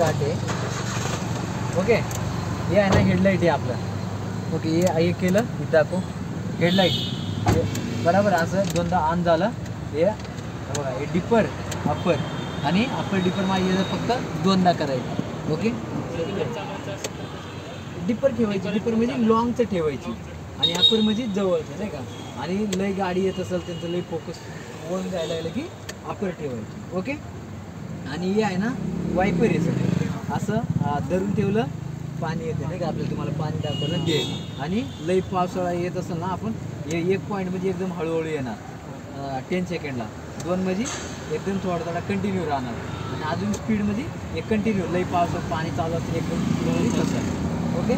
Start आहे. Okay, हे आहे ना हेडलाईट आहे आपलं. ओके, हे केलं इथं दाखव हेडलाईट बरोबर. असं दोनदा ऑन झालं. हे बघा, हे डिपर अप्पर आणि अप्पर डिपर माझी फक्त दोनदा करायचं. ओके, डिपर ठेवायची, डिपर म्हणजे लॉंगचं ठेवायची आणि अप्पर म्हणजे जवळचं नाही का. आणि लय गाडी येत असेल त्यांचं लय फोकस वळून जायला लागलं की अप्पर ठेवायची. ओके, आणि हे आहे ना वायपर आहे सगळं. असं धरून ठेवलं पाणी येते नाही का आपल्याला, तुम्हाला पाणी दाखवलं ते. आणि लई पावसाळा येत असेल ना आपण हे 1 पॉईंट म्हणजे एकदम हळूहळू येणार 10 सेकंडला, 2 म्हणजे एकदम थोडा थोडा कंटिन्यू राहणार. आणि अजून स्पीडमध्ये एक कंटिन्यू लई पावसाळ्यात पाणी चालू असतं एकदम तसं. ओके,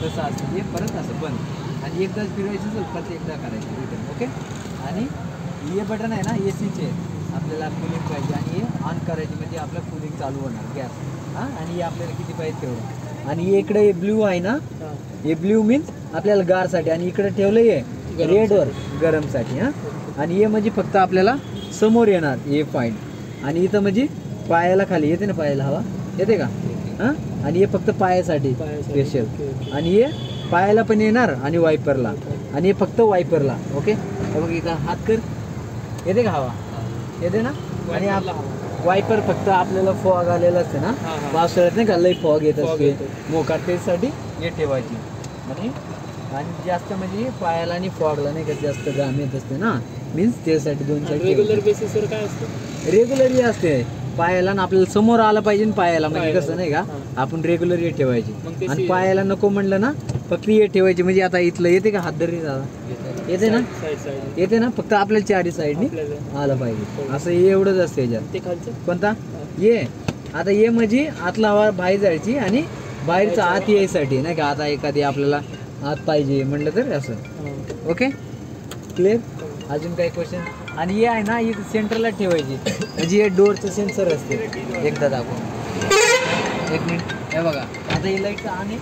तसं असतं हे परत असं बंद. आणि एकदाच फिरवायचं असेल परत एकदा करायचं रिटर्न. ओके, आणि हे बटन आहे ना एसीचे, आपल्याला कूलिंग पाहिजे आणि हे ऑन करायची म्हणजे आपलं कूलिंग चालू होणार गॅस. हां, आणि हे आपल्याला किती पाहिजे तेवढं. आणि इकडे हे ब्ल्यू आहे ना, हे ब्ल्यू मीन्स आपल्याला गारसाठी. आणि इकडे ठेवलं हे रेडवर गरमसाठी. हां, आणि हे म्हणजे फक्त आपल्याला समोर येणार हे पॉईंट. आणि इथं म्हणजे पायाला खाली येते ना, पायाला हवा येते का. हां, आणि हे फक्त पायासाठी स्पेशल. आणि हे पायाला पण येणार आणि वायपरला. आणि हे फक्त वायपरला. ओके, बघ इथं हात कर, येते का हवा येते ना. आणि वायपर फक्त आपल्याला फॉग आलेला असते ना पावसाळ्यात नाही का, लई फॉग येत असते मोकाट, त्यासाठी हे ठेवायची. आणि जास्त म्हणजे पायाला आणि फॉगला नाही का जास्त घाम येत असते ना, मीन्स त्यासाठी 2 साईड. रेग्युलर बेसिसवर काय असतं, रेग्युलरली असते पायाला ना, आपल्याला समोर आलं पाहिजे ना पायाला, म्हणजे कसं नाही का आपण रेग्युलर हे ठेवायची. आणि पायाला नको म्हणलं ना फक्त हे ठेवायची. म्हणजे आता इथलं येते का हातधरी दादा, येते ना, येते ना, फक्त आपल्याला 4 साईडनी आलं पाहिजे असं. हे एवढंच असते याच्यात. ते खालचं कोणता ये, आता ये म्हणजे आतला हवा बाहेर जायची आणि बाहेरचं आत यायसाठी नाही का. आता एखादी आपल्याला आत पाहिजे म्हटलं तर असं. Okay, clear. अजून काही क्वेश्चन. आणि हे आहे ना इथं सेंटरला ठेवायची म्हणजे हे डोअरचं सेन्सर असते. एकदा दाखव, 1 मिनिट. हे बघा, आता हे लाईटचं आणि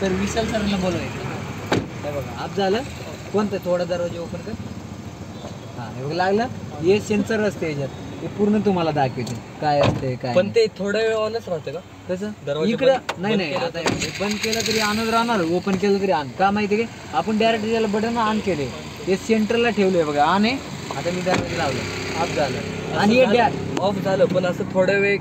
सर विशाल सरांना बोलवायचं. हे बघा आप झालं, कोणतं थोडा दरवाजा ओपन कर. हां, हे बघा लागलं. हे सेन्सर असते याच्यात, ते पूर्ण तुम्हाला दाखवते काय असते काय. पण ते थोड्या वेळ ऑनच राहतं का कसं इकडं. नाही, आता बंद केलं तरी ऑनच राहणार, ओपन केलं तरी ऑन. का माहिती आहे का, आपण डायरेक्ट त्याला बटन ऑन केले, ते सेंटरला ठेवले बघा ऑन आहे. आता मी दरवाजा लावलं, ऑफ झालं. आणि हे ऑफ झालं, पण असं थोड्या वेळ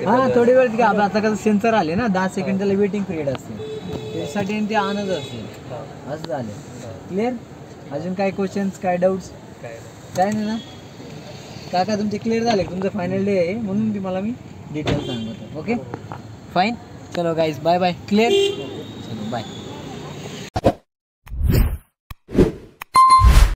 हां थोडी वेळ. आता कसं सेन्सर आले ना 10 सेकंड, त्याला वेटिंग पिरियड असते त्याच्यासाठी ते ऑनच असते. असं झालं. क्लिअर. अजून काय क्वेश्चन्स, काय डाऊट्स, काय नाही ना काका. तुमचे क्लिअर झाले, तुमचं फायनल डे आहे म्हणून तुम्हाला मी डिटेल सांगतो. ओके फाईन, चलो गाईज, बाय बाय. क्लिअर, चलो बाय.